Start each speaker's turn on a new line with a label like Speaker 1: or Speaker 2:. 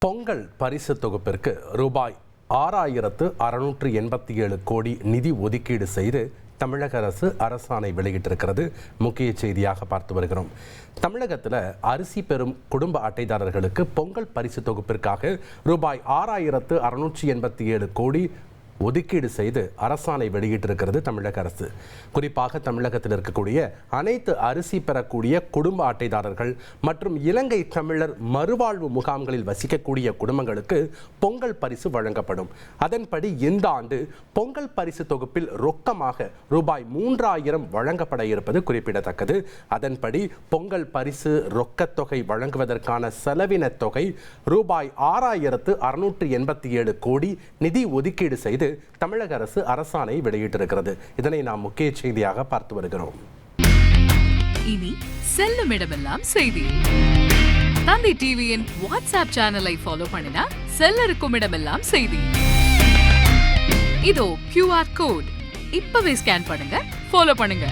Speaker 1: பொங்கல் பரிசு தொகுப்பிற்கு ரூபாய் 6,687 கோடி நிதி ஒதுக்கீடு செய்து தமிழக அரசு அரசாணை வெளியிட்டிருக்கிறது. முக்கிய செய்தியாக பார்த்து வருகிறோம். தமிழகத்தில் அரிசி பெறும் குடும்ப அட்டைதாரர்களுக்கு பொங்கல் பரிசு தொகுப்பிற்காக ரூபாய் 6,687 கோடி ஒதுக்கீடு செய்து அரசாணை வெளியிட்டிருக்கிறது தமிழக அரசு. குறிப்பாக தமிழகத்தில் இருக்கக்கூடிய அனைத்து அரிசி பெறக்கூடிய குடும்ப அட்டைதாரர்கள் மற்றும் இலங்கை தமிழர் மறுவாழ்வு முகாம்களில் வசிக்கக்கூடிய குடும்பங்களுக்கு பொங்கல் பரிசு வழங்கப்படும். அதன்படி இந்த ஆண்டு பொங்கல் பரிசு தொகுப்பில் ரொக்கமாக ரூபாய் 3,000 வழங்கப்பட இருப்பது குறிப்பிடத்தக்கது. அதன்படி பொங்கல் பரிசு ரொக்கத்தொகை வழங்குவதற்கான செலவின தொகை ரூபாய் 6,687 கோடி நிதி ஒதுக்கீடு செய்து தமிழக அரசு அரசாணை வெளியிட்டிருக்கிறது. இதனை நாம் முக்கிய செய்தியாக பார்த்து வருகிறோம்.
Speaker 2: இனி செல்லும் இடமெல்லாம் செய்தி. தந்தி டிவியின் வாட்ஸ்அப் சேனலை ஃபாலோ பண்ணினா செல்ல இருக்கும் இடமெல்லாம் செய்தி. இதோ QR கோட் இப்பவே ஸ்கேன் பண்ணுங்க, ஃபாலோ பண்ணுங்க.